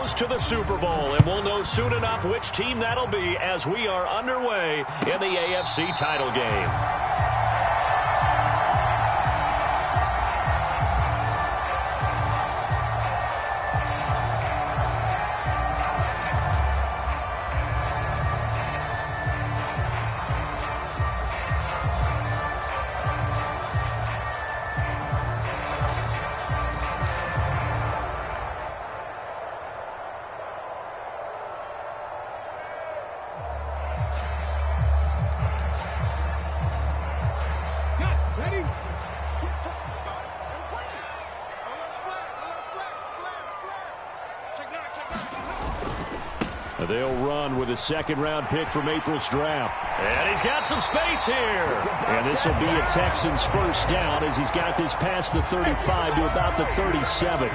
close to the Super Bowl, and we'll know soon enough which team that'll be as we are underway in the AFC title game. They'll run with a second-round pick from April's draft. And he's got some space here. And this will be a Texans first down as he's got this past the 35 to about the 37.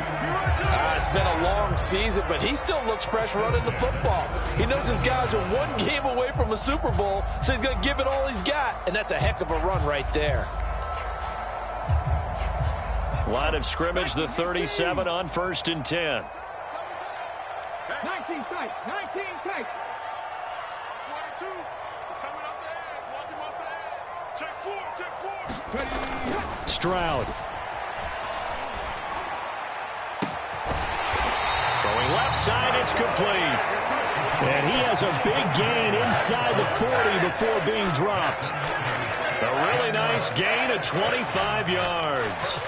It's been a long season, but he still looks fresh running the football. He knows his guys are one game away from a Super Bowl, so he's going to give it all he's got. And that's a heck of a run right there. Line of scrimmage, the 37 on 1st and 10. 19 tight, 19 tight. 22. He's coming up the edge. Watch him up the edge. Check 4. Stroud. Throwing left side, it's complete. And he has a big gain inside the 40 before being dropped. A really nice gain of 25 yards.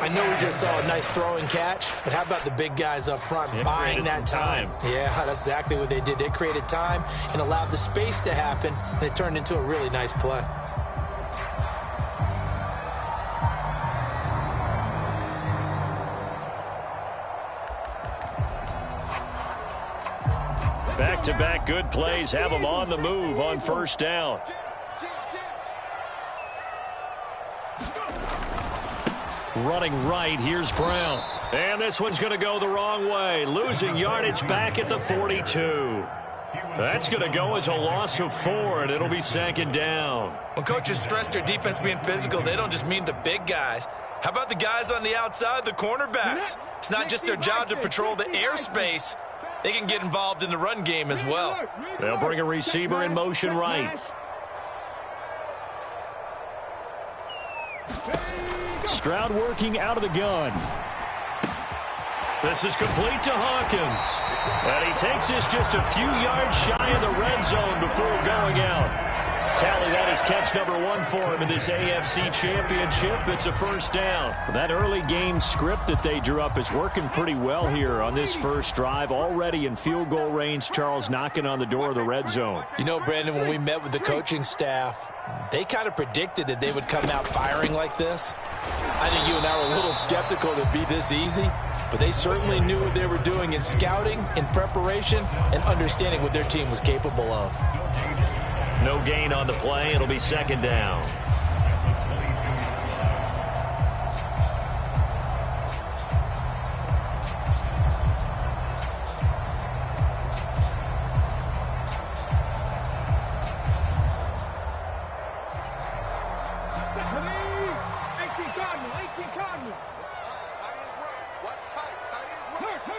I know we just saw a nice throwing catch, but how about the big guys up front buying that time? Yeah, that's exactly what they did. They created time and allowed the space to happen, and it turned into a really nice play. Back-to-back good plays have them on the move on 1st down. Running right, here's Brown. And this one's going to go the wrong way. Losing yardage back at the 42. That's going to go as a loss of 4, and it'll be 2nd down. When coaches stress their defense being physical, they don't just mean the big guys. How about the guys on the outside, the cornerbacks? It's not just their job to patrol the airspace. They can get involved in the run game as well. They'll bring a receiver in motion right. Stroud working out of the gun. This is complete to Hawkins. And he takes this just a few yards shy of the red zone before going out. Tally, that is catch number 1 for him in this AFC Championship. It's a 1st down. That early game script that they drew up is working pretty well here on this first drive. Already in field goal range, Charles knocking on the door of the red zone. You know, Brandon, when we met with the coaching staff, they kind of predicted that they would come out firing like this. I think you and I were a little skeptical it'd be this easy, but they certainly knew what they were doing in scouting, in preparation, and understanding what their team was capable of. No gain on the play. It'll be 2nd down.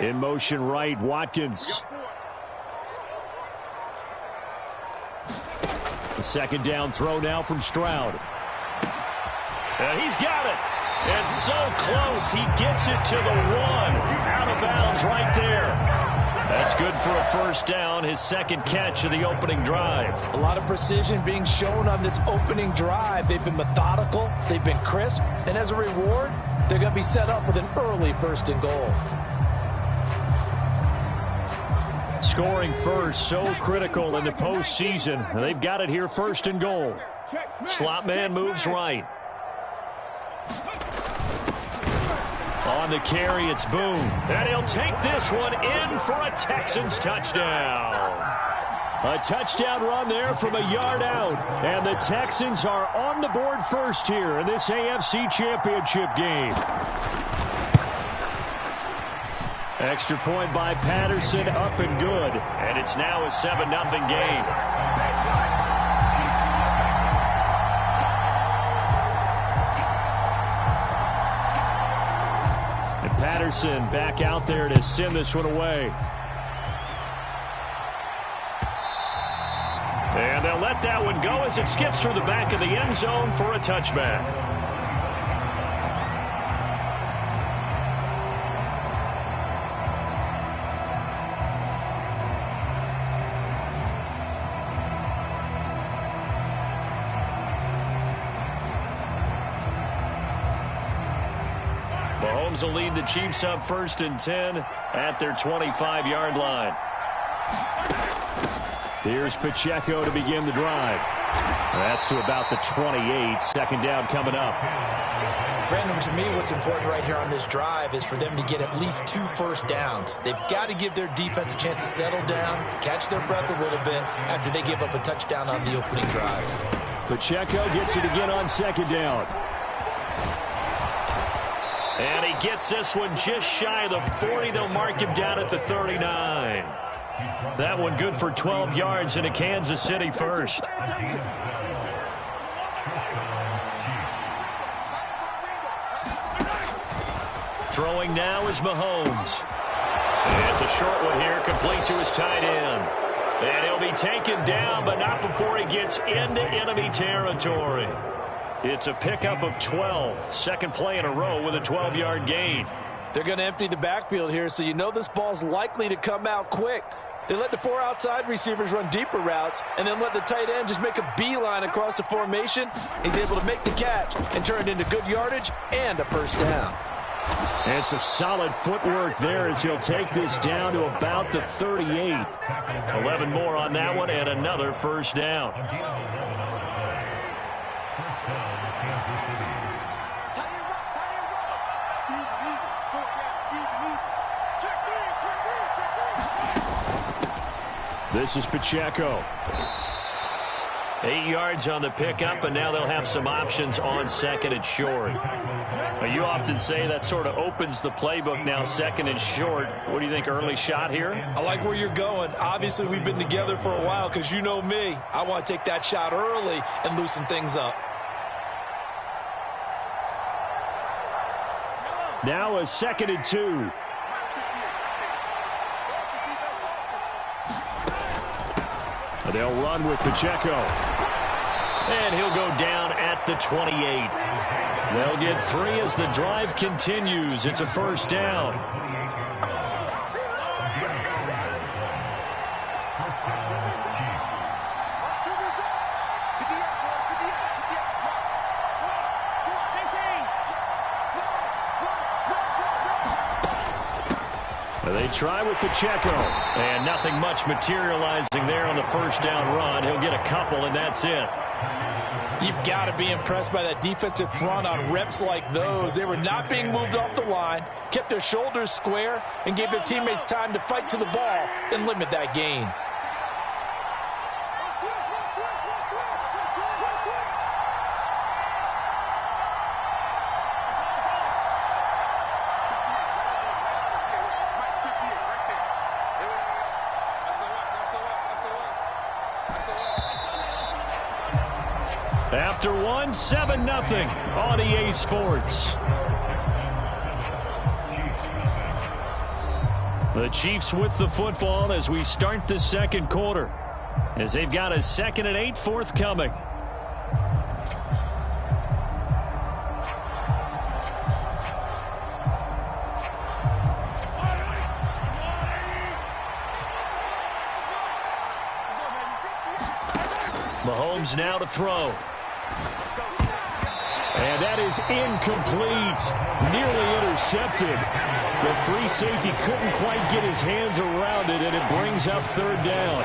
In motion right, Watkins. The 2nd down throw now from Stroud. And he's got it. And so close, he gets it to the 1. Out of bounds right there. That's good for a 1st down, his 2nd catch of the opening drive. A lot of precision being shown on this opening drive. They've been methodical, they've been crisp, and as a reward, they're going to be set up with an early 1st and goal. Scoring first, so critical in the postseason. They've got it here, 1st and goal. Slot man moves right. On the carry, it's Boone. And he'll take this one in for a Texans touchdown. A touchdown run there from a yard out. And the Texans are on the board first here in this AFC Championship game. Extra point by Patterson, up and good. And it's now a 7-0 game. Patterson back out there to send this one away. And they'll let that one go as it skips through the back of the end zone for a touchback. Mahomes will lead the Chiefs up 1st and 10 at their 25-yard line. Here's Pacheco to begin the drive. That's to about the 28. Second down coming up. Brandon, to me, what's important right here on this drive is for them to get at least 2 first downs. They've got to give their defense a chance to settle down, catch their breath a little bit after they give up a touchdown on the opening drive. Pacheco gets it again on second down. And he gets this one just shy of the 40. They'll mark him down at the 39. That one good for 12 yards into Kansas City first. Throwing now is Mahomes. And it's a short one here, complete to his tight end. And he'll be taken down, but not before he gets into enemy territory. It's a pickup of 12. Second play in a row with a 12-yard gain. They're going to empty the backfield here, so you know this ball's likely to come out quick. They let the 4 outside receivers run deeper routes and then let the tight end just make a beeline across the formation. He's able to make the catch and turn it into good yardage and a first down. And some solid footwork there as he'll take this down to about the 38. 11 more on that one and another first down. This is Pacheco. 8 yards on the pickup, and now they'll have some options on second and short. Now, you often say that sort of opens the playbook now, second and short. What do you think, early shot here? I like where you're going. Obviously, we've been together for a while because you know me. I want to take that shot early and loosen things up. Now a 2nd and 2. They'll run with Pacheco. And he'll go down at the 28. They'll get 3 as the drive continues. It's a first down. They try with Pacheco, and nothing much materializing there on the first down run. He'll get a couple, and that's it. You've got to be impressed by that defensive front on reps like those. They were not being moved off the line, kept their shoulders square, and gave their teammates time to fight to the ball and limit that gain. After one, 7-0 on EA Sports. The Chiefs with the football as we start the second quarter, as they've got a 2nd and 8 forthcoming. Mahomes now to throw. And that is incomplete. Nearly intercepted. The free safety couldn't quite get his hands around it, and it brings up 3rd down.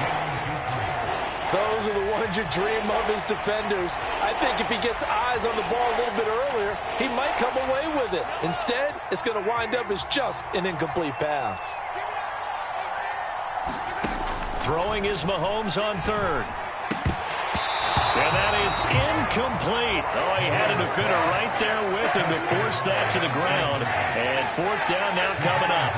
Those are the ones you dream of as defenders. I think if he gets eyes on the ball a little bit earlier, he might come away with it. Instead, it's going to wind up as just an incomplete pass. Throwing is Mahomes on 3rd. And that is incomplete. Oh, he had a defender right there with him to force that to the ground. And fourth down now coming up.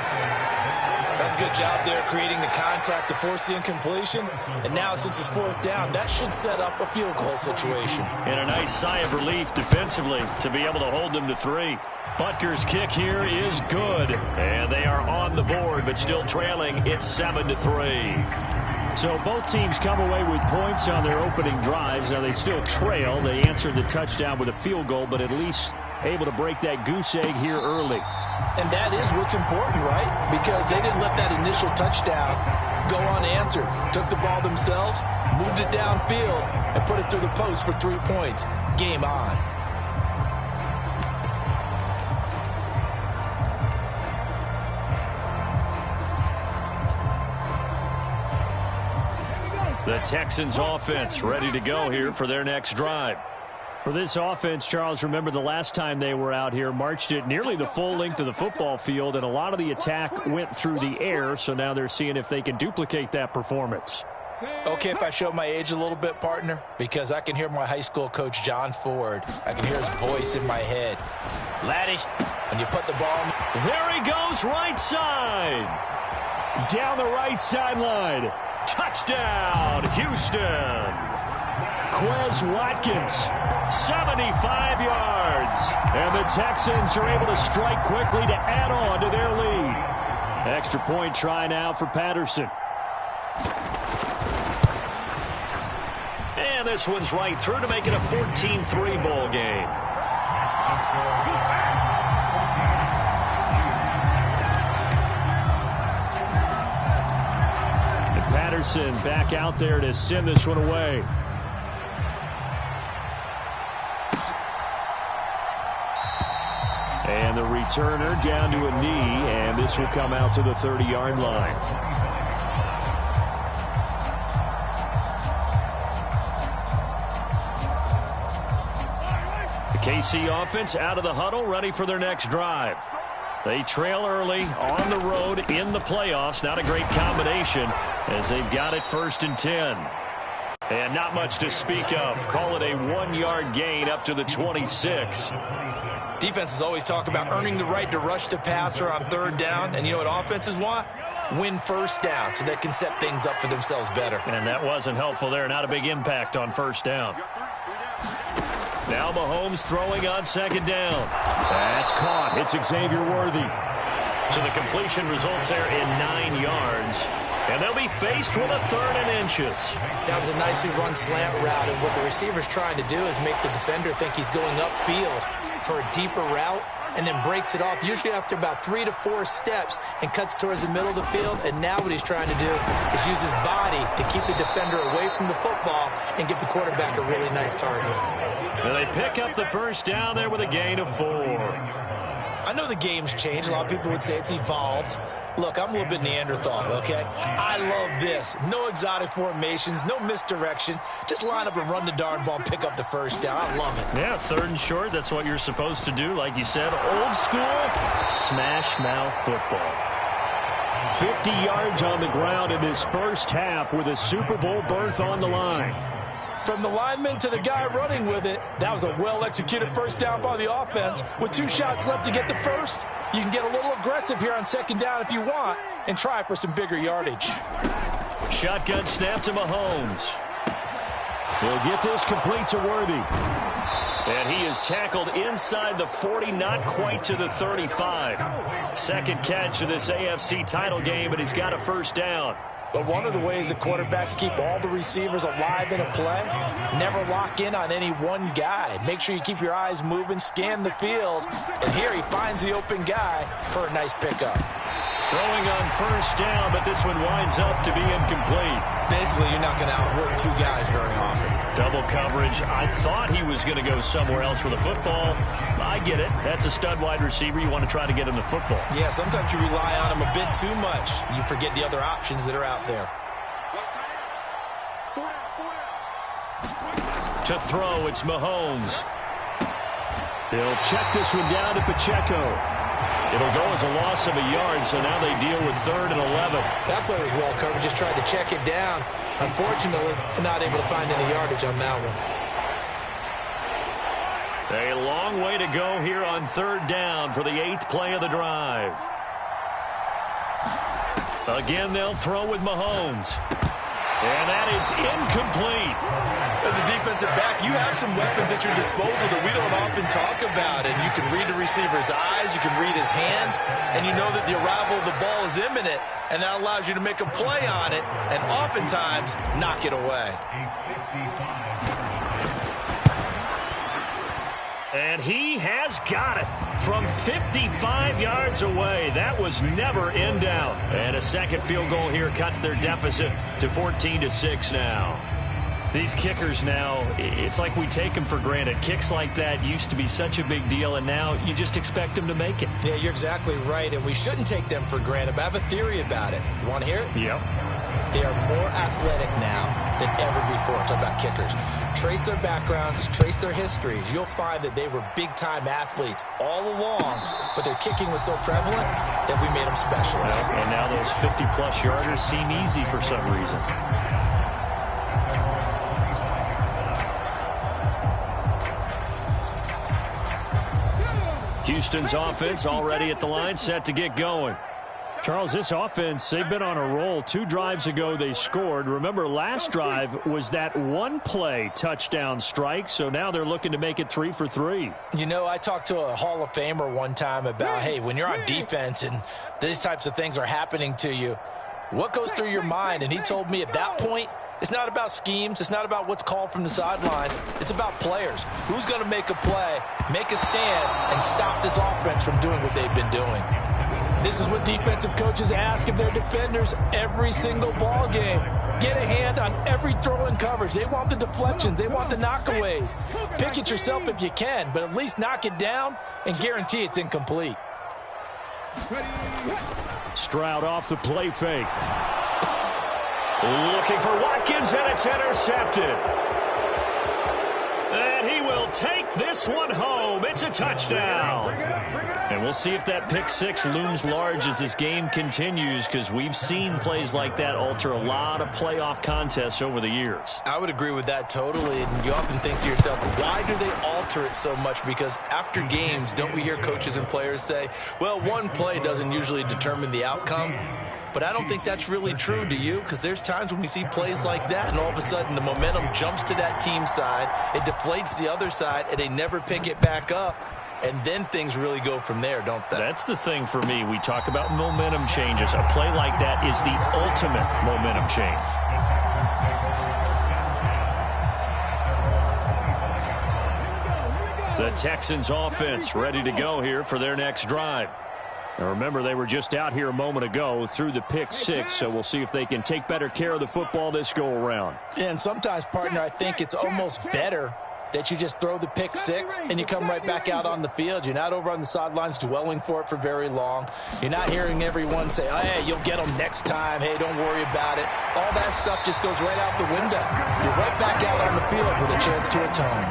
That's a good job there creating the contact to force the incompletion. And now since it's fourth down, that should set up a field goal situation. And a nice sigh of relief defensively to be able to hold them to 3. Butker's kick here is good. And they are on the board, but still trailing. It's 7-3. So both teams come away with points on their opening drives. Now they still trail. They answered the touchdown with a field goal, but at least able to break that goose egg here early. And that is what's important, right? Because they didn't let that initial touchdown go unanswered. Took the ball themselves, moved it downfield, and put it through the post for 3 points. Game on. The Texans offense ready to go here for their next drive. For this offense, Charles, remember the last time they were out here, marched it nearly the full length of the football field, and a lot of the attack went through the air, so now they're seeing if they can duplicate that performance. Okay, if I show my age a little bit, partner, because I can hear my high school coach, John Ford. I can hear his voice in my head. Laddie, when you put the ball... There he goes, right side. Down the right sideline. Touchdown, Houston. Quez Watkins, 75 yards. And the Texans are able to strike quickly to add on to their lead. Extra point try now for Patterson. And this one's right through to make it a 14-3 ball game. Patterson back out there to send this one away. And the returner down to a knee, and this will come out to the 30-yard line. The KC offense out of the huddle, ready for their next drive. They trail early on the road in the playoffs. Not a great combination as they've got it 1st and 10. And not much to speak of. Call it a 1-yard gain up to the 26. Defenses always talk about earning the right to rush the passer on 3rd down. And you know what offenses want? Win 1st down so they can set things up for themselves better. And that wasn't helpful there. Not a big impact on 1st down. Now Mahomes throwing on 2nd down. That's caught. It's Xavier Worthy. So the completion results there in 9 yards. And they'll be faced with a 3rd and inches. That was a nicely run slant route. And what the receiver's trying to do is make the defender think he's going upfield for a deeper route and then breaks it off, usually after about 3 to 4 steps, and cuts towards the middle of the field. And now what he's trying to do is use his body to keep the defender away from the football and give the quarterback a really nice target. And they pick up the 1st down there with a gain of 4. I know the game's changed. A lot of people would say it's evolved. Look, I'm a little bit Neanderthal, okay? I love this. No exotic formations, no misdirection. Just line up and run the darn ball, pick up the 1st down. I love it. Yeah, 3rd and short. That's what you're supposed to do. Like you said, old school smash mouth football. 50 yards on the ground in his first half with a Super Bowl berth on the line. From the lineman to the guy running with it, that was a well-executed 1st down by the offense. With 2 shots left to get the 1st, you can get a little aggressive here on 2nd down if you want and try for some bigger yardage. Shotgun snap to Mahomes. He'll get this complete to Worthy. And he is tackled inside the 40, not quite to the 35. 2nd catch of this AFC title game, and he's got a 1st down. But one of the ways the quarterbacks keep all the receivers alive in a play, never lock in on any one guy. Make sure you keep your eyes moving, scan the field, and here he finds the open guy for a nice pickup. Throwing on 1st down, but this one winds up to be incomplete. Basically, you're not going to outwork 2 guys very often. Double coverage. I thought he was going to go somewhere else with the football. I get it. That's a stud wide receiver. You want to try to get him the football. Yeah, sometimes you rely on him a bit too much. You forget the other options that are out there. To throw, it's Mahomes. They'll check this one down to Pacheco. It'll go as a loss of a yard, so now they deal with 3rd and 11. That play was well covered, just tried to check it down. Unfortunately, not able to find any yardage on that one. A long way to go here on 3rd down for the 8th play of the drive. Again, they'll throw with Mahomes. And that is incomplete. As a defensive back, you have some weapons at your disposal that we don't often talk about. And you can read the receiver's eyes, you can read his hands, and you know that the arrival of the ball is imminent. And that allows you to make a play on it and oftentimes knock it away. And he has got it from 55 yards away. That was never in doubt. And a second field goal here cuts their deficit to 14-6 now. These kickers now, it's like we take them for granted. Kicks like that used to be such a big deal, and now you just expect them to make it. Yeah, you're exactly right, and we shouldn't take them for granted, but I have a theory about it. You want to hear it? Yep. They are more athletic now than ever before. Talk about kickers. Trace their backgrounds, trace their histories. You'll find that they were big-time athletes all along, but their kicking was so prevalent that we made them specialists. Yep. And now those 50-plus yarders seem easy for some reason. Houston's offense already at the line, set to get going. Charles, this offense, they've been on a roll. 2 drives ago, they scored. Remember, last drive was that one-play touchdown strike, so now they're looking to make it 3 for 3. You know, I talked to a Hall of Famer one time about, hey, when you're on defense and these types of things are happening to you, what goes through your mind? And he told me at that point, it's not about schemes. It's not about what's called from the sideline. It's about players. Who's going to make a play, make a stand, and stop this offense from doing what they've been doing? This is what defensive coaches ask of their defenders every single ball game. Get a hand on every throw in coverage. They want the deflections. They want the knockaways. Pick it yourself if you can, but at least knock it down and guarantee it's incomplete. Stroud off the play fake. Looking for Watkins, and it's intercepted. And he will take this one home. It's a touchdown. And we'll see if that pick 6 looms large as this game continues, because we've seen plays like that alter a lot of playoff contests over the years. I would agree with that totally. And you often think to yourself, why do they alter it so much? Because after games, don't we hear coaches and players say, well, one play doesn't usually determine the outcome? But I don't think that's really true, do you? Because there's times when we see plays like that, and all of a sudden the momentum jumps to that team side, it deflates the other side, and they never pick it back up. And then things really go from there, don't they? That's the thing for me. We talk about momentum changes. A play like that is the ultimate momentum change. The Texans offense ready to go here for their next drive. Now remember, they were just out here a moment ago through the pick 6, so we'll see if they can take better care of the football this go around. Yeah, and sometimes, partner, I think it's almost better that you just throw the pick 6 and you come right back out on the field. You're not over on the sidelines dwelling for it for very long. You're not hearing everyone say, oh, hey, you'll get them next time. Hey, don't worry about it. All that stuff just goes right out the window. You're right back out on the field with a chance to atone.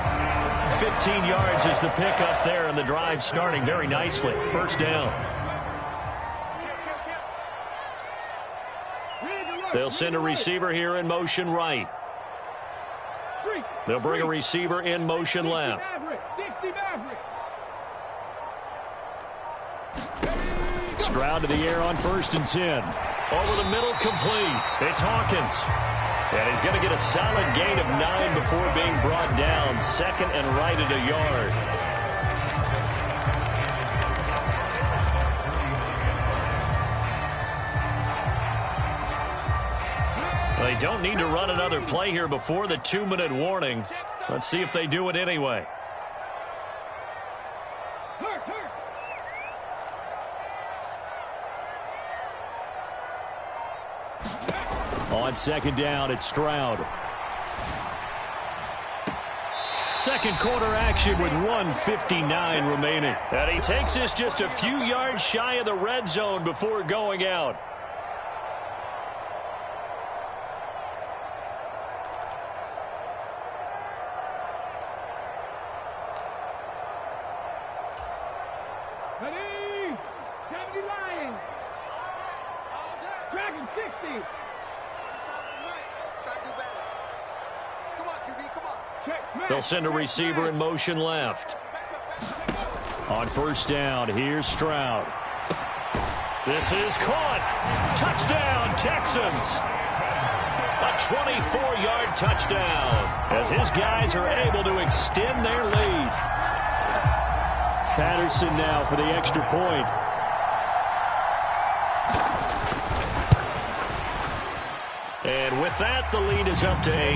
15 yards is the pick up there, and the drive starting very nicely. First down. They'll send a receiver here in motion right. They'll bring a receiver in motion left. Stroud to the air on 1st and 10. Over the middle, complete. It's Hawkins. And he's going to get a solid gain of 9 before being brought down. 2nd and right at a yard. They don't need to run another play here before the 2-minute warning. Let's see if they do it anyway. On 2nd down, it's Stroud. Second quarter action with 1:59 remaining. And he takes this just a few yards shy of the red zone before going out. Ready? 70 Lions. Dragon 60. They'll send a receiver in motion left. On first down, here's Stroud. This is caught. Touchdown, Texans. A 24-yard touchdown as his guys are able to extend their lead. Patterson now for the extra point. And with that, the lead is up to 8.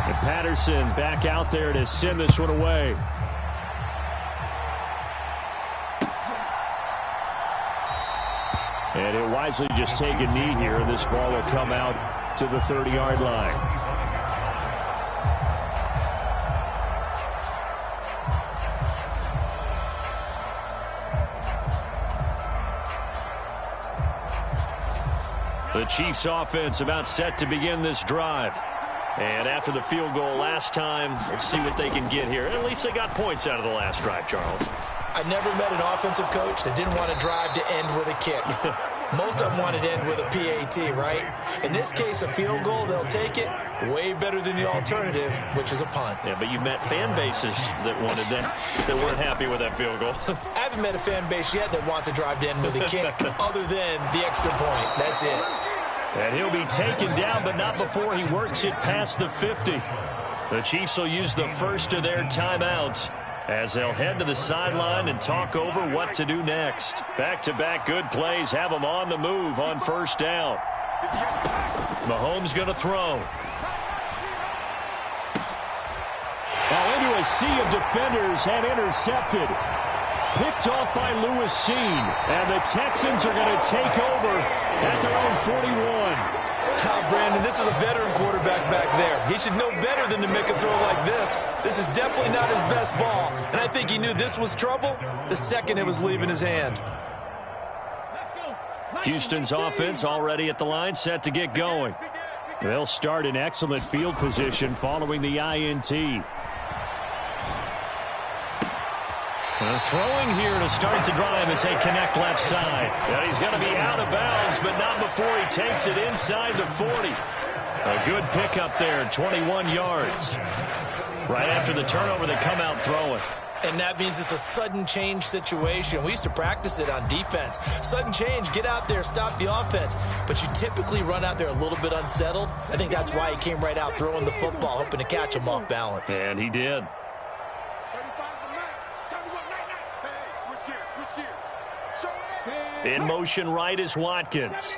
And Patterson back out there to send this one away. And he'll wisely just take a knee here, and this ball will come out to the 30-yard line. The Chiefs offense about set to begin this drive. And after the field goal last time, let's see what they can get here. At least they got points out of the last drive, Charles. I never met an offensive coach that didn't want to drive to end with a kick. Most of them wanted to end with a PAT, right? In this case, a field goal, they'll take it. Way better than the alternative, which is a punt. Yeah, but you met fan bases that wanted that weren't happy with that field goal. I haven't met a fan base yet that wants to drive to end with a kick other than the extra point. That's it. And he'll be taken down, but not before he works it past the 50. The Chiefs will use the first of their timeouts as they'll head to the sideline and talk over what to do next. Back-to-back good plays have them on the move on first down. Mahomes going to throw. Now into a sea of defenders and intercepted. Picked off by Lewis Seen. And the Texans are going to take over at their own 41. Brandon, this is a veteran quarterback back there. He should know better than to make a throw like this. This is definitely not his best ball. And I think he knew this was trouble the second it was leaving his hand. Houston's offense already at the line, set to get going. They'll start in excellent field position following the INT. Throwing here to start the drive as they connect left side. And he's going to be out of bounds, but not before he takes it inside the 40. A good pickup there, 21 yards. Right after the turnover, they come out throwing. And that means it's a sudden change situation. We used to practice it on defense. Sudden change, get out there, stop the offense. But you typically run out there a little bit unsettled. I think that's why he came right out throwing the football, hoping to catch him off balance. And he did. In motion right is Watkins.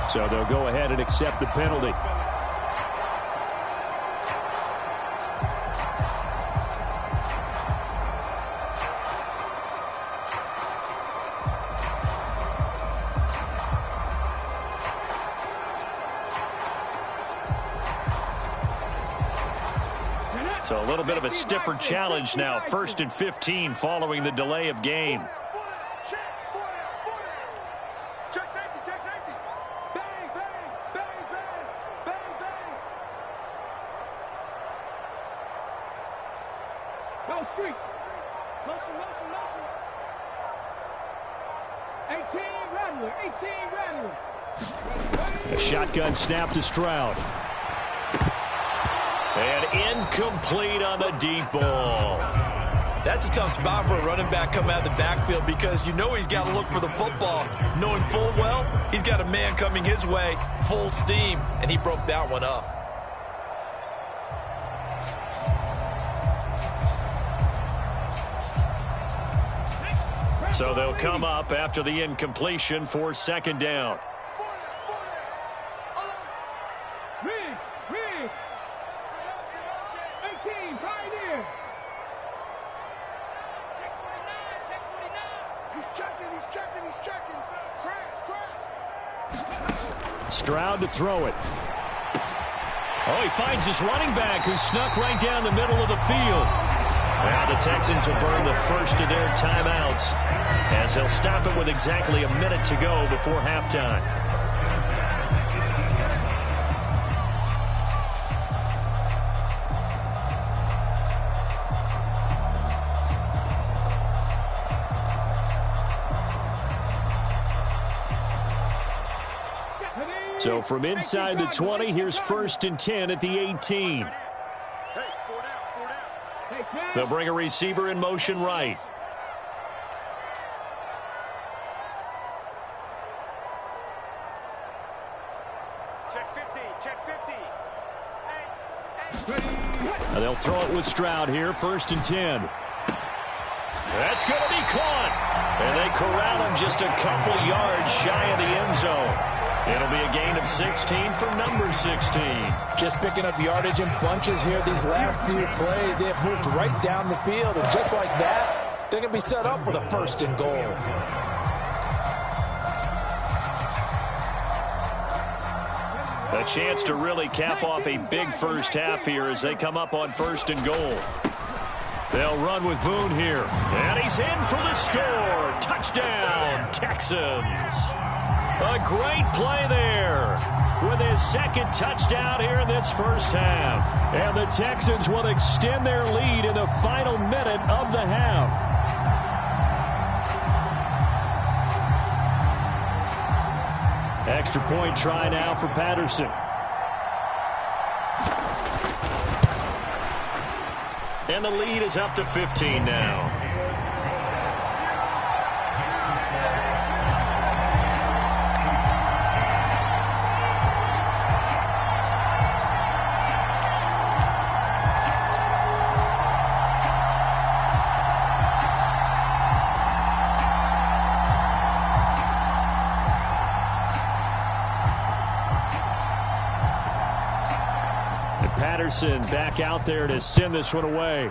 So they'll go ahead and accept the penalty. So a little bit of a stiffer challenge now. 1st and 15 following the delay of game. A shotgun snap to Stroud. And incomplete on the deep ball. That's a tough spot for a running back coming out of the backfield because you know he's got to look for the football, knowing full well he's got a man coming his way, full steam, and he broke that one up. So they'll come up after the incompletion for 2nd down. Stroud to throw it. Oh, he finds his running back who snuck right down the middle of the field. Now the Texans will burn the first of their timeouts as they'll stop it with exactly a minute to go before halftime. So from inside the 20, here's 1st and 10 at the 18. They'll bring a receiver in motion right. Check 50, check 50. And they'll throw it with Stroud here, 1st and 10. That's going to be caught. And they corral him just a couple yards shy of the end zone. It'll be a gain of 16 for number 16. Just picking up yardage in bunches here these last few plays. They have moved right down the field, and just like that, they're going to be set up with a 1st and goal. A chance to really cap off a big first half here as they come up on 1st and goal. They'll run with Boone here. And he's in for the score. Touchdown, Texans. A great play there with his 2nd touchdown here in this first half. And the Texans will extend their lead in the final minute of the half. Extra point try now for Patterson. And the lead is up to 15 now. Patterson back out there to send this one away.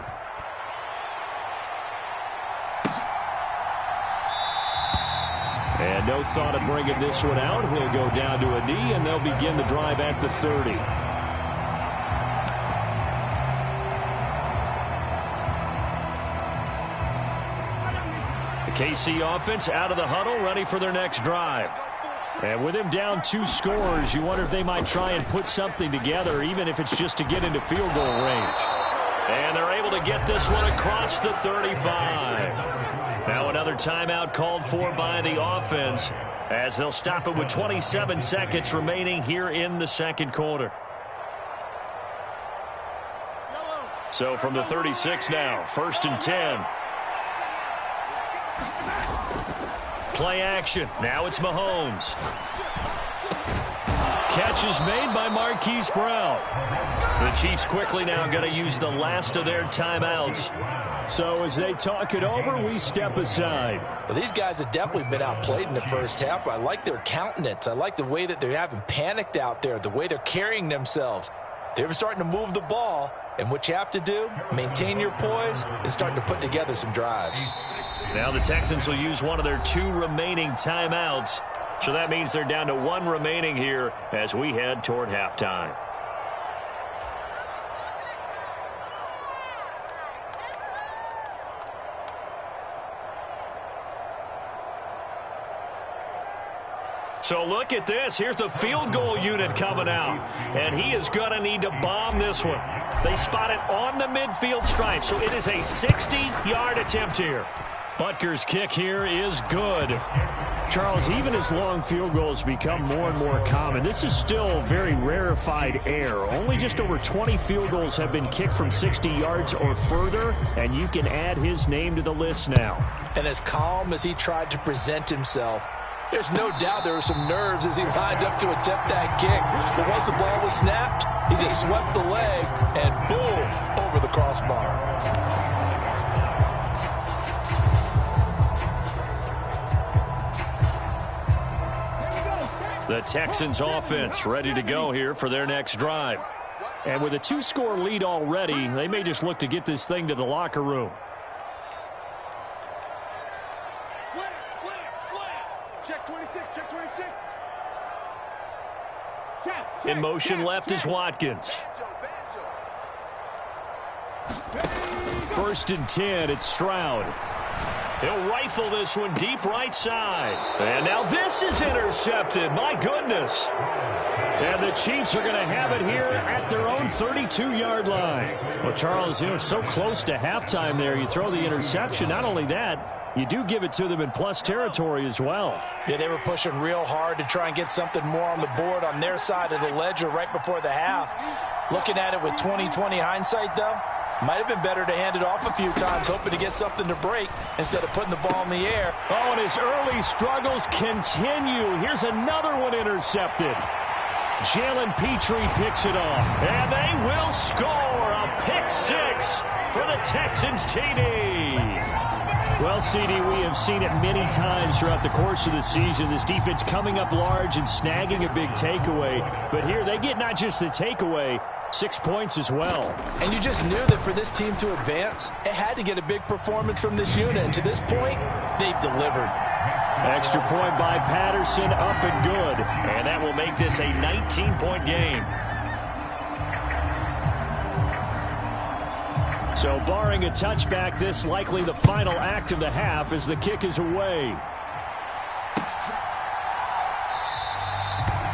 And no thought of bringing this one out. He'll go down to a knee, and they'll begin the drive at the 30. The KC offense out of the huddle, ready for their next drive. And with him down 2 scores, you wonder if they might try and put something together, even if it's just to get into field goal range. And they're able to get this one across the 35. Now another timeout called for by the offense as they'll stop it with 27 seconds remaining here in the 2nd quarter. So from the 36 now, 1st and 10. Play action. Now it's Mahomes. Catch is made by Marquise Brown. The Chiefs quickly now going to use the last of their timeouts. So as they talk it over, we step aside. Well, these guys have definitely been outplayed in the first half. I like their countenance. I like the way that they haven't panicked out there, the way they're carrying themselves. They're starting to move the ball, and what you have to do, maintain your poise and start to put together some drives. Now the Texans will use one of their 2 remaining timeouts. So that means they're down to 1 remaining here as we head toward halftime. So look at this. Here's the field goal unit coming out. And he is going to need to bomb this one. They spot it on the midfield stripe. So it is a 60-yard attempt here. Butker's kick here is good. Charles, even as long field goals become more and more common, this is still very rarefied air. Only just over 20 field goals have been kicked from 60 yards or further, and you can add his name to the list now. And as calm as he tried to present himself, there's no doubt there were some nerves as he lined up to attempt that kick. But once the ball was snapped, he just swept the leg and boom, over the crossbar. The Texans offense ready to go here for their next drive. And with a 2-score lead already, they may just look to get this thing to the locker room. Check 26, check 26. In motion left is Watkins. 1st and 10, it's Stroud. He'll rifle this one deep right side. And now this is intercepted. My goodness. And the Chiefs are going to have it here at their own 32-yard line. Well, Charles, so close to halftime there. You throw the interception. Not only that, you do give it to them in plus territory as well. Yeah, they were pushing real hard to try and get something more on the board on their side of the ledger right before the half. Looking at it with 20/20 hindsight, though, might have been better to hand it off a few times, hoping to get something to break instead of putting the ball in the air. Oh, and his early struggles continue. Here's another one intercepted. Jalen Petrie picks it off, and they will score a pick six for the Texans TD. Well, CD, we have seen it many times throughout the course of the season. This defense coming up large and snagging a big takeaway. But here they get not just the takeaway, 6 points as well. And you just knew that for this team to advance, it had to get a big performance from this unit. And to this point, they've delivered. Extra point by Patterson, up and good. And that will make this a 19-point game. So barring a touchback, this likely the final act of the half as the kick is away.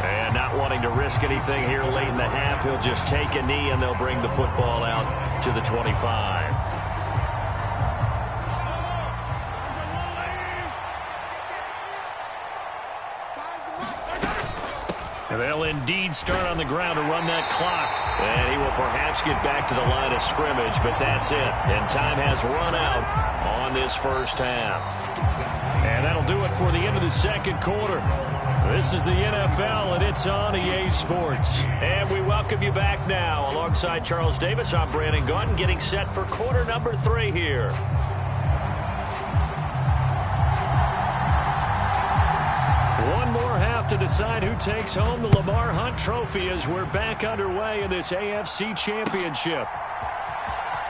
And not wanting to risk anything here late in the half, he'll just take a knee and they'll bring the football out to the 25. And they'll indeed start on the ground to run that clock. And he will perhaps get back to the line of scrimmage, but that's it. And time has run out on this first half. And that'll do it for the end of the second quarter. This is the NFL, and it's on EA Sports. And we welcome you back now. Alongside Charles Davis, I'm Brandon Gaudin, getting set for quarter number 3 here. One more half to decide who takes home the Lamar Hunt Trophy as we're back underway in this AFC Championship.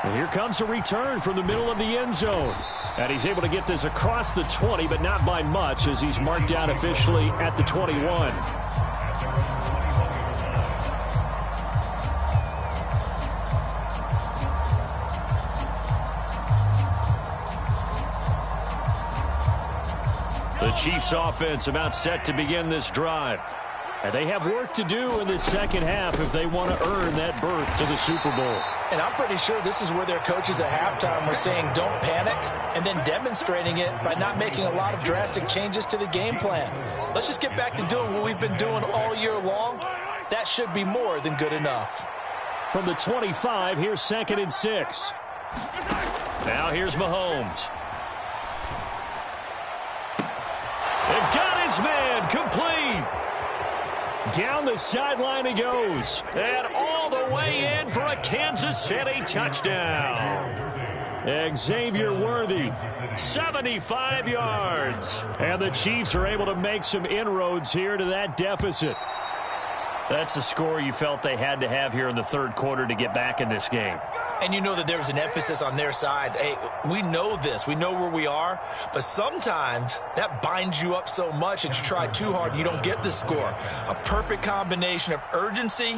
And here comes a return from the middle of the end zone. And he's able to get this across the 20, but not by much as he's marked down officially at the 21. The Chiefs offense about set to begin this drive. And they have work to do in this second half if they want to earn that berth to the Super Bowl. And I'm pretty sure this is where their coaches at halftime were saying don't panic and then demonstrating it by not making a lot of drastic changes to the game plan. Let's just get back to doing what we've been doing all year long. That should be more than good enough. From the 25, here's 2nd and 6. Now here's Mahomes. And got his man complete. Down the sideline he goes. And all the way in for a Kansas City touchdown. Xavier Worthy, 75 yards. And the Chiefs are able to make some inroads here to that deficit. That's a score you felt they had to have here in the third quarter to get back in this game. And you know that there was an emphasis on their side. Hey, we know this. We know where we are. But sometimes that binds you up so much that you try too hard, you don't get the score. A perfect combination of urgency,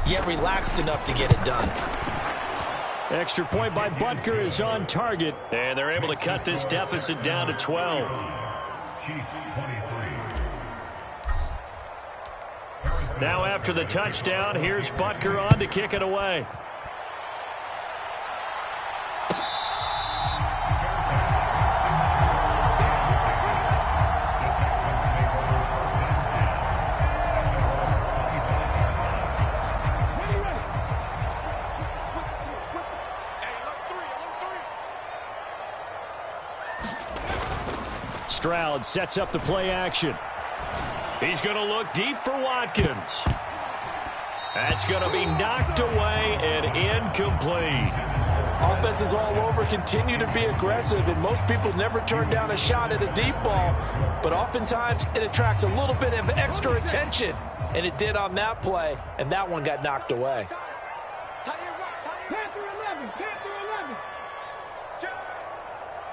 yet relaxed enough to get it done. Extra point by Butker is on target. And they're able to cut this deficit down to 12. Now after the touchdown, here's Butker on to kick it away. Stroud sets up the play action. He's going to look deep for Watkins. That's going to be knocked away and incomplete. Offenses all over continue to be aggressive, and most people never turn down a shot at a deep ball. But oftentimes, it attracts a little bit of extra attention. And it did on that play, and that one got knocked away. Panther 11, Panther 11.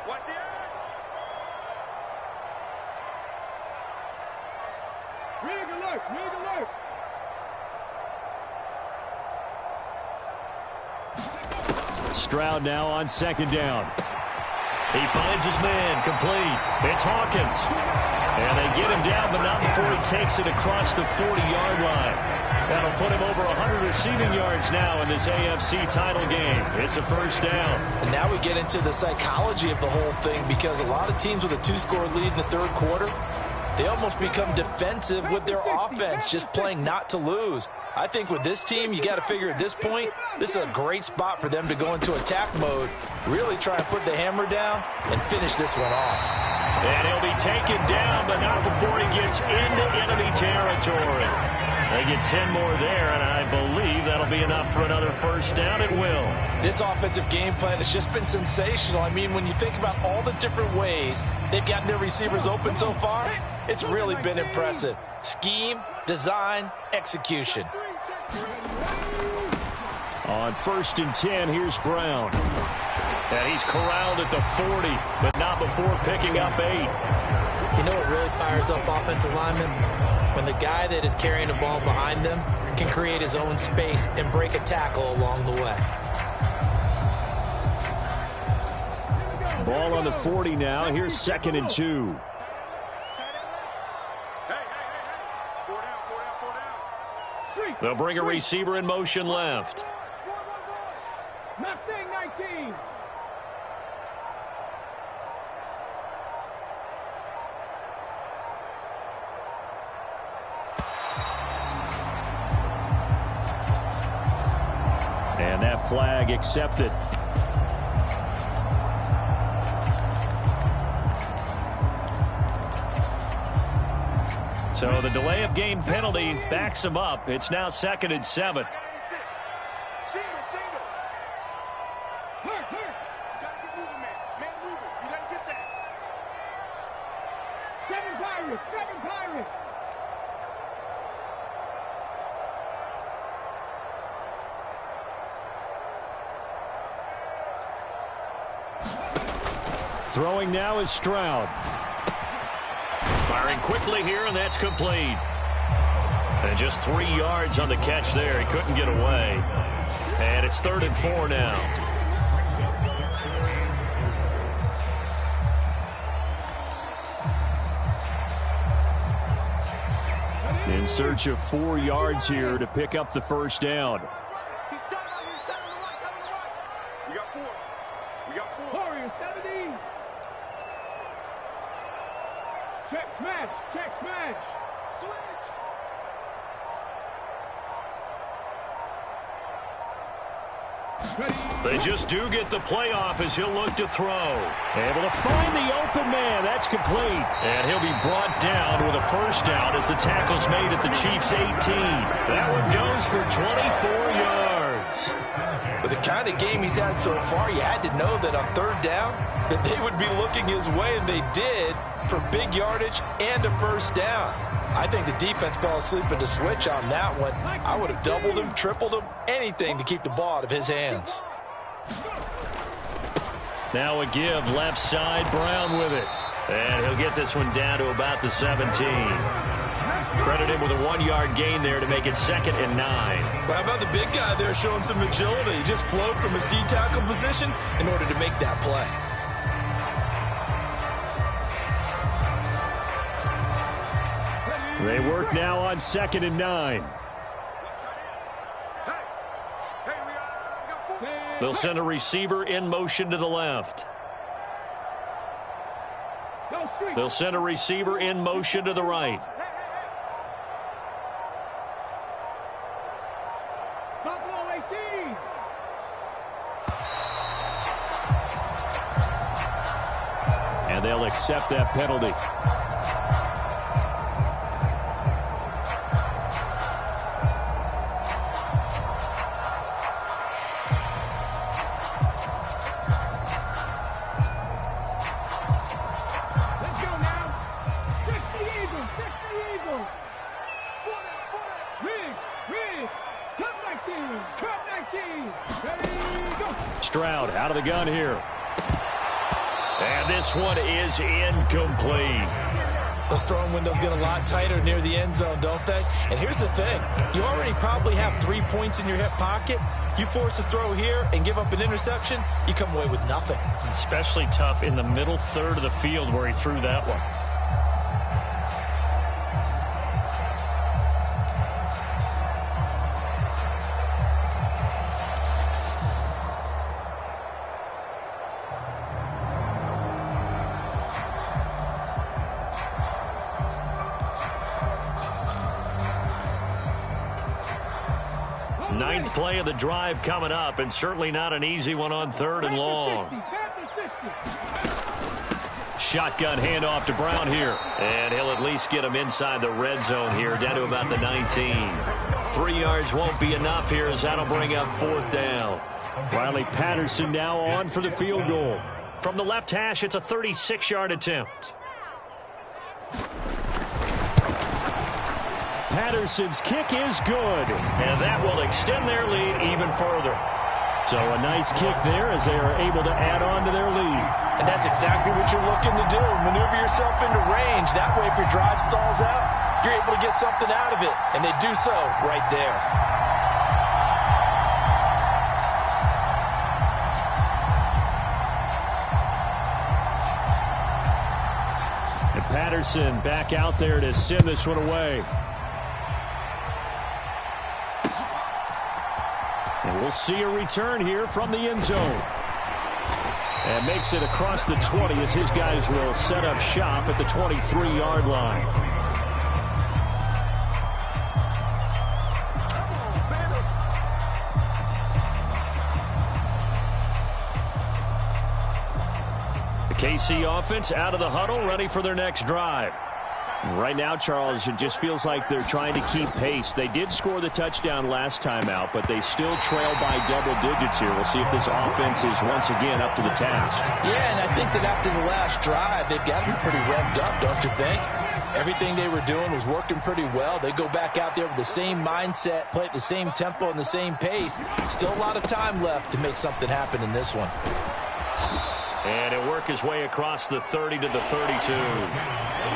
Watch the end. Rig alert, rig alert. Stroud now on 2nd down. He finds his man, complete. It's Hawkins. And they get him down, but not before he takes it across the 40-yard line. That'll put him over 100 receiving yards now in this AFC title game. It's a first down. And now we get into the psychology of the whole thing, because a lot of teams with a 2-score lead in the third quarter, they almost become defensive with their offense, just playing not to lose. I think with this team, you got to figure at this point, this is a great spot for them to go into attack mode, really try and put the hammer down and finish this one off. And he'll be taken down, but not before he gets into enemy territory. They get 10 more there, and I believe that'll be enough for another first down. It will. This offensive game plan has just been sensational. I mean, when you think about all the different ways they've gotten their receivers open so far, it's really been impressive. Scheme, design, execution. On 1st and 10, here's Brown. And he's corralled at the 40, but not before picking up 8. You know what really fires up offensive linemen? When the guy that is carrying the ball behind them can create his own space and break a tackle along the way. Ball on the 40 now. Here's 2nd and 2. They'll bring a receiver in motion left. Mustang 19. And that flag accepted. So the delay of game penalty backs him up. It's now 2nd and 7. Single. Hurt. You gotta get moving, man. Man moving. You gotta get that. 7 Pirates. Throwing now is Stroud. Firing quickly here, and that's complete. And just 3 yards on the catch there. He couldn't get away. And it's 3rd and 4 now. In search of 4 yards here to pick up the first down. We got 4. Warriors 70. Check smash. Switch. They just do get the playoff as he'll look to throw. Able to find the open man. That's complete. And he'll be brought down with a first down as the tackle's made at the Chiefs' 18. That one goes for 24 yards. With the kind of game he's had so far, you had to know that on 3rd down that they would be looking his way, and they did, for big yardage and a first down. I think the defense fell asleep at the switch on that one. I would have doubled him, tripled him, anything to keep the ball out of his hands. Now a give left side, Brown with it. And he'll get this one down to about the 17. Credit him with a 1-yard gain there to make it 2nd and 9. Well, how about the big guy there showing some agility? He just flowed from his D-tackle position in order to make that play. They work now on 2nd and 9. They'll send a receiver in motion to the left. They'll send a receiver in motion to the right. Buffalo 18. And they'll accept that penalty. Stroud out of the gun here. And this one is incomplete. Those throwing windows get a lot tighter near the end zone, don't they? And here's the thing. You already probably have 3 points in your hip pocket. You force a throw here and give up an interception, you come away with nothing. Especially tough in the middle third of the field where he threw that one. Ninth play of the drive coming up, and certainly not an easy one on 3rd and long. Shotgun handoff to Brown here, and he'll at least get him inside the red zone here, down to about the 19. 3 yards won't be enough here, as that'll bring up 4th down. Riley Patterson now on for the field goal. From the left hash, it's a 36-yard attempt. Patterson's kick is good, and that will extend their lead even further. So a nice kick there as they are able to add on to their lead. And that's exactly what you're looking to do. Maneuver yourself into range. That way, if your drive stalls out, you're able to get something out of it. And they do so right there. And Patterson back out there to send this one away. And we'll see a return here from the end zone. And makes it across the 20 as his guys will set up shop at the 23-yard line. The KC offense out of the huddle, ready for their next drive. Right now, Charles, it just feels like they're trying to keep pace. They did score the touchdown last time out, but they still trail by double digits here. We'll see if this offense is once again up to the task. Yeah, and I think that after the last drive, they've got to be pretty revved up, don't you think? Everything they were doing was working pretty well. They go back out there with the same mindset, play at the same tempo and the same pace. Still a lot of time left to make something happen in this one. And he'll work his way across the 30 to the 32.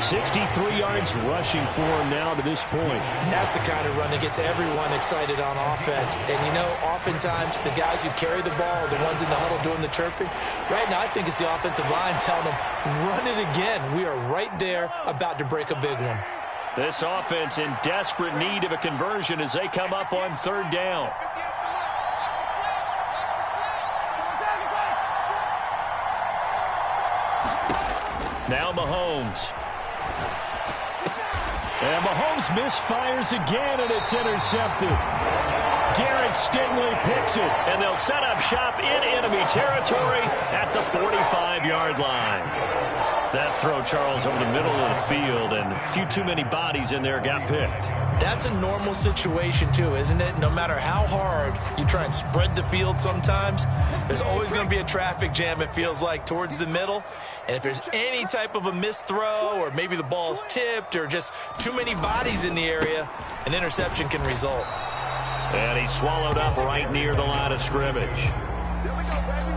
63 yards rushing for him now to this point. And that's the kind of run that gets everyone excited on offense. And, you know, oftentimes the guys who carry the ball are the ones in the huddle doing the chirping. Right now, I think it's the offensive line telling them, run it again. We are right there about to break a big one. This offense in desperate need of a conversion as they come up on 3rd down. Now Mahomes. And Mahomes misfires again, and it's intercepted. Derek Stingley picks it, and they'll set up shop in enemy territory at the 45-yard line. That throw, Charles, over the middle of the field, and a few too many bodies in there got picked. That's a normal situation, too, isn't it? No matter how hard you try and spread the field sometimes, there's always going to be a traffic jam, it feels like, towards the middle. And if there's any type of a missed throw or maybe the ball's tipped or just too many bodies in the area, an interception can result. And he's swallowed up right near the line of scrimmage.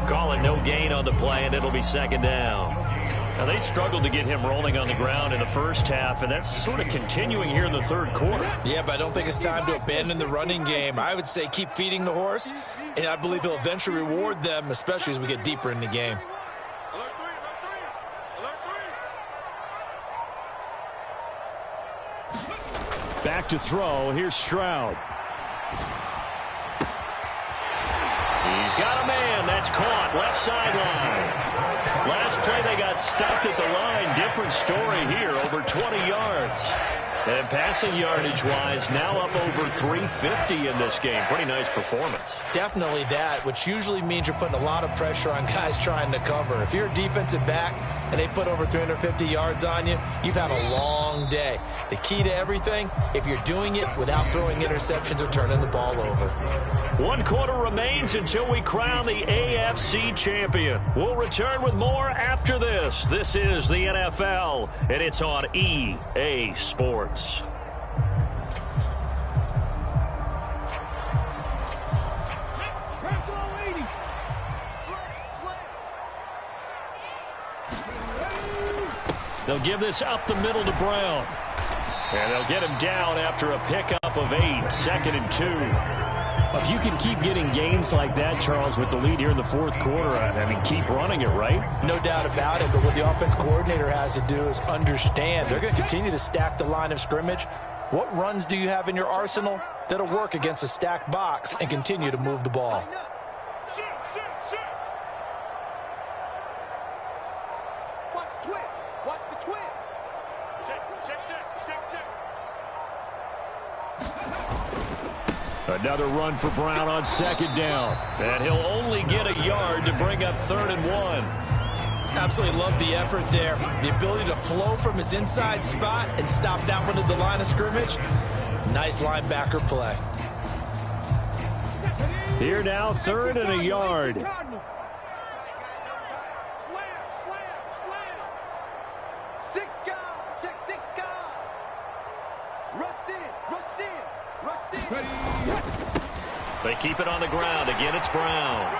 Call it no gain on the play, and it'll be 2nd down. Now, they struggled to get him rolling on the ground in the first half, and that's sort of continuing here in the 3rd quarter. Yeah, but I don't think it's time to abandon the running game. I would say keep feeding the horse, and I believe he'll eventually reward them, especially as we get deeper in the game. Back to throw. Here's Stroud. He's got a man. That's caught. Left sideline. Last play, they got stopped at the line. Different story here. Over 20 yards. And passing yardage-wise, now up over 350 in this game. Pretty nice performance. Definitely that, which usually means you're putting a lot of pressure on guys trying to cover. If you're a defensive back and they put over 350 yards on you, you've had a long day. The key to everything, if you're doing it without throwing interceptions or turning the ball over. 1 quarter remains until we crown the AFC champion. We'll return with more after this. This is the NFL, and it's on EA Sports. They'll give this up the middle to Brown. And they'll get him down after a pickup of 8, 2nd and 2. If you can keep getting gains like that, Charles, with the lead here in the fourth quarter, I mean, keep running it, right? No doubt about it, but what the offense coordinator has to do is understand they're going to continue to stack the line of scrimmage. What runs do you have in your arsenal that'll work against a stacked box and continue to move the ball? Watch the twist. Watch the twist. Check. Another run for Brown on 2nd down. And he'll only get a yard to bring up 3rd and 1. Absolutely love the effort there. The ability to flow from his inside spot and stop that one at the line of scrimmage. Nice linebacker play. Here now, 3rd and a yard. Slam. 6 guard. Check 6 guard. Rush in. They keep it on the ground. Again, it's Brown.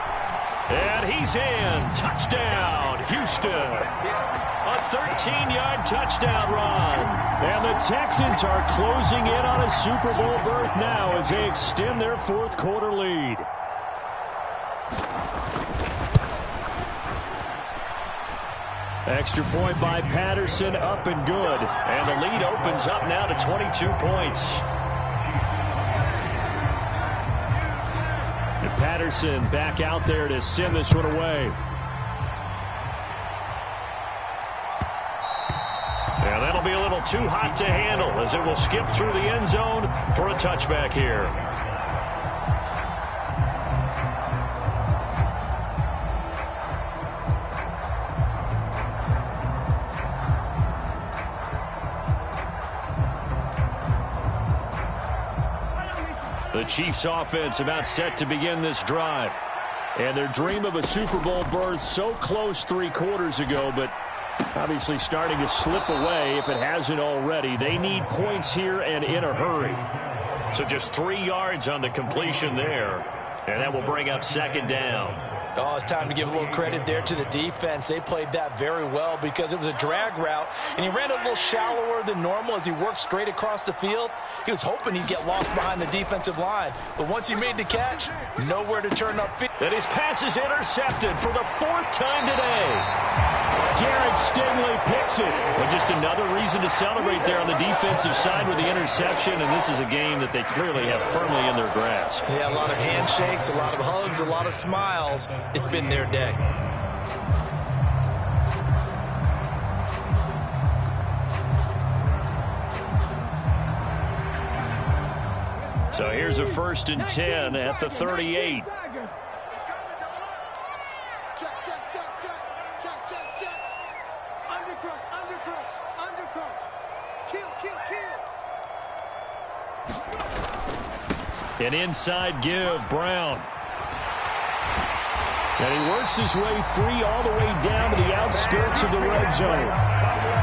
And he's in. Touchdown, Houston. A 13-yard touchdown run. And the Texans are closing in on a Super Bowl berth now as they extend their fourth quarter lead. Extra point by Patterson, up and good. And the lead opens up now to 22 points. And Patterson back out there to send this one away. And that'll be a little too hot to handle as it will skip through the end zone for a touchback here. The Chiefs offense about set to begin this drive. And their dream of a Super Bowl berth so close 3 quarters ago, but obviously starting to slip away if it hasn't already. They need points here and in a hurry. So just 3 yards on the completion there. And that will bring up 2nd down. Oh, it's time to give a little credit there to the defense. They played that very well because it was a drag route, and he ran a little shallower than normal as he worked straight across the field. He was hoping he'd get lost behind the defensive line, but once he made the catch, nowhere to turn upfield. And his pass is intercepted for the 4th time today. Derek Stingley picks it. Well, just another reason to celebrate there on the defensive side with the interception, and this is a game that they clearly have firmly in their grasp. Yeah, a lot of handshakes, a lot of hugs, a lot of smiles. It's been their day. So here's a 1st and 10 at the 38. An inside give, Brown. And he works his way free all the way down to the outskirts of the red zone.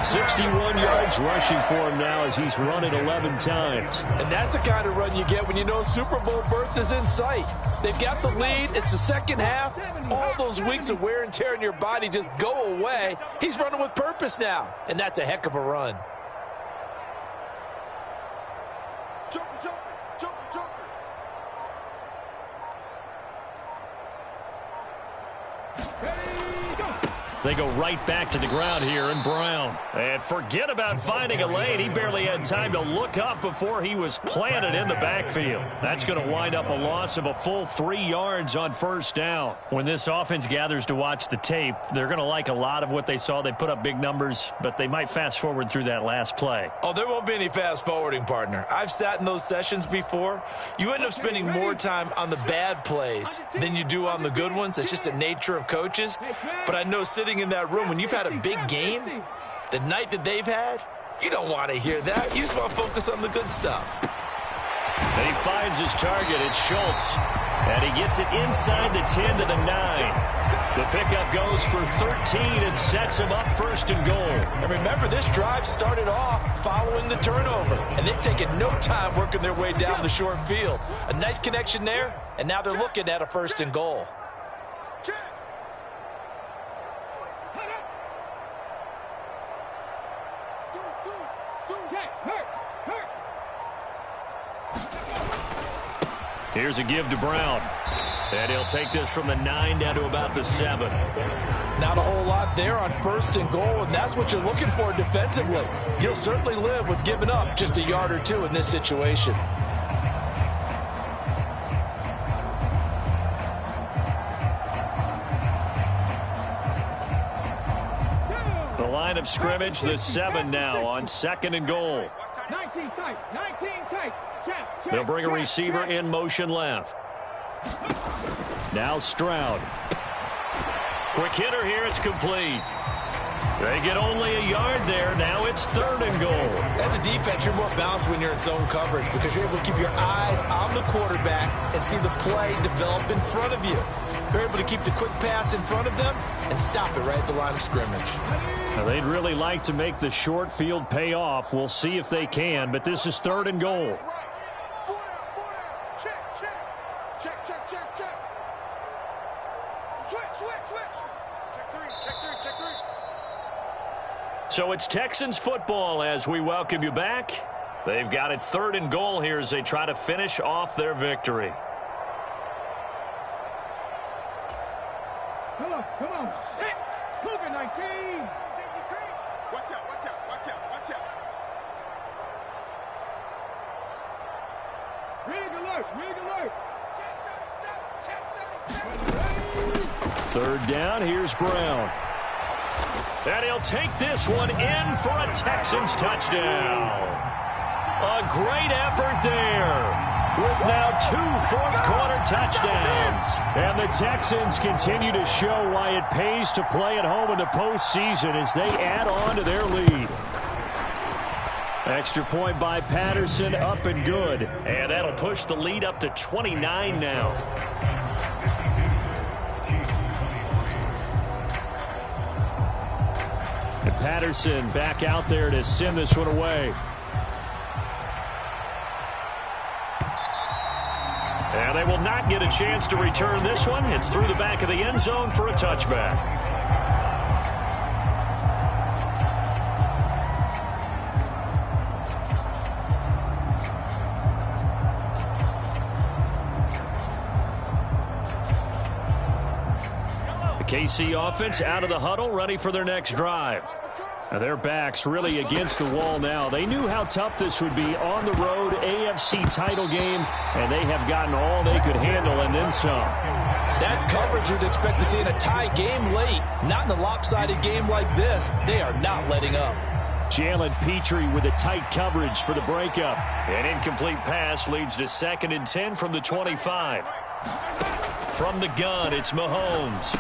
61 yards rushing for him now as he's run it 11 times. And that's the kind of run you get when you know Super Bowl berth is in sight. They've got the lead. It's the second half. All those weeks of wear and tear in your body just go away. He's running with purpose now, and that's a heck of a run. They go right back to the ground here in Brown. And forget about finding a lane. He barely had time to look up before he was planted in the backfield. That's going to wind up a loss of a full 3 yards on 1st down. When this offense gathers to watch the tape, they're going to like a lot of what they saw. They put up big numbers, but they might fast forward through that last play. Oh, there won't be any fast forwarding, partner. I've sat in those sessions before. You end up spending more time on the bad plays than you do on the good ones. It's just the nature of coaches. But I know sitting in that room, when you've had a big game, the night that they've had, you don't want to hear that. You just want to focus on the good stuff. And he finds his target. It's Schultz. And he gets it inside the 10 to the 9. The pickup goes for 13 and sets him up 1st and goal. And remember, this drive started off following the turnover, and they've taken no time working their way down the short field. A nice connection there, and now they're looking at a 1st and goal. check, hurt. Here's a give to Brown. And he'll take this from the 9 down to about the 7. Not a whole lot there on 1st and goal, and that's what you're looking for defensively. You'll certainly live with giving up just a yard or 2 in this situation. The line of scrimmage, the 7 now on 2nd and goal. 19 tight, 19 tight. Check. They'll bring a receiver in motion left. Now Stroud. Quick hitter here, it's complete. They get only a yard there. Now it's 3rd and goal. As a defense, you're more balanced when you're in zone coverage because you're able to keep your eyes on the quarterback and see the play develop in front of you. You're able to keep the quick pass in front of them and stop it right at the line of scrimmage. Now, they'd really like to make the short field pay off. We'll see if they can, but this is 3rd and goal. So it's Texans football as we welcome you back. They've got it 3rd and goal here as they try to finish off their victory. Come on. Set. Cougar 19. Watch out. Rig alert. Check 3rd down, here's Brown. And he'll take this one in for a Texans touchdown. A great effort there with now 2 fourth-quarter touchdowns. And the Texans continue to show why it pays to play at home in the postseason as they add on to their lead. Extra point by Patterson, up and good. And that'll push the lead up to 29 now. And Patterson back out there to send this one away. And they will not get a chance to return this one. It's through the back of the end zone for a touchback. The KC offense out of the huddle, ready for their next drive. Now their backs really against the wall now. They knew how tough this would be on the road, AFC title game, and they have gotten all they could handle and then some. That's coverage you'd expect to see in a tie game late. Not in a lopsided game like this. They are not letting up. Jalen Petrie with a tight coverage for the breakup. An incomplete pass leads to 2nd and 10 from the 25. From the gun, it's Mahomes.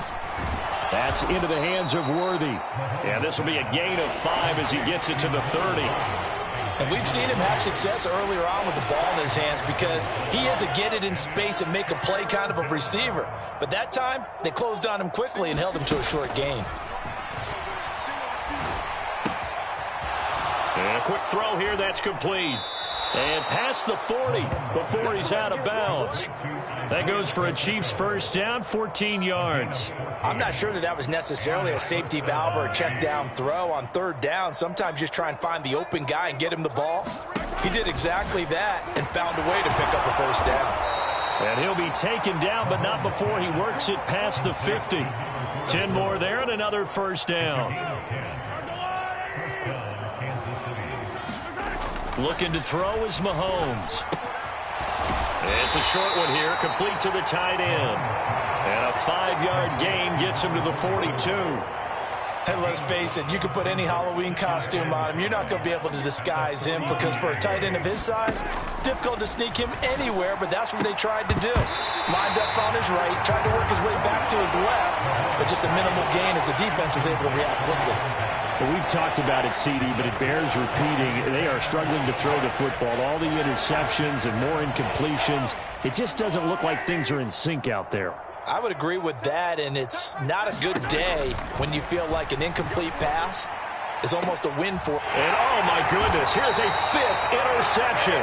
That's into the hands of Worthy. And this will be a gain of 5 as he gets it to the 30. And we've seen him have success earlier on with the ball in his hands because he is a get it in space and make a play kind of a receiver. But that time, they closed on him quickly and held him to a short gain. And a quick throw here, that's complete. And past the 40 before he's out of bounds. That goes for a Chiefs first down, 14 yards. I'm not sure that was necessarily a safety valve or a check down throw on 3rd down. Sometimes just try and find the open guy and get him the ball. He did exactly that and found a way to pick up a first down. And he'll be taken down, but not before he works it past the 50. 10 more there and another first down. Looking to throw is Mahomes. It's a short one here, complete to the tight end. And a 5-yard gain gets him to the 42. And let's face it, you can put any Halloween costume on him. You're not going to be able to disguise him because for a tight end of his size, difficult to sneak him anywhere, but that's what they tried to do. Lined up on his right, tried to work his way back to his left, but just a minimal gain as the defense was able to react quickly. Well, we've talked about it, CD, but it bears repeating. They are struggling to throw the football. All the interceptions and more incompletions. It just doesn't look like things are in sync out there. I would agree with that, and it's not a good day when you feel like an incomplete pass is almost a win for. And oh my goodness, here's a 5th interception.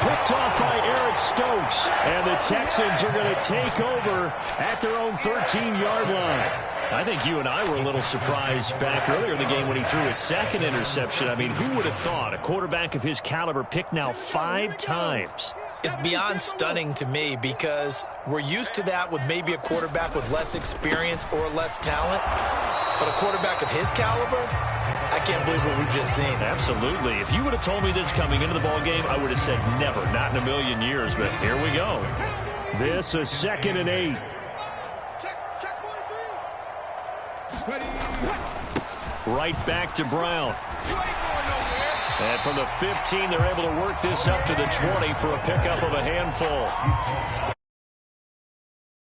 Picked off by Eric Stokes. And the Texans are going to take over at their own 13-yard line. I think you and I were a little surprised back earlier in the game when he threw his second interception. I mean, who would have thought a quarterback of his caliber picked now 5 times? It's beyond stunning to me because we're used to that with maybe a quarterback with less experience or less talent. But a quarterback of his caliber, I can't believe what we've just seen. Absolutely. If you would have told me this coming into the ball game, I would have said never, not in a million years. But here we go. This is 2nd and 8. Right back to Brown. And from the 15, they're able to work this up to the 20 for a pickup of a handful.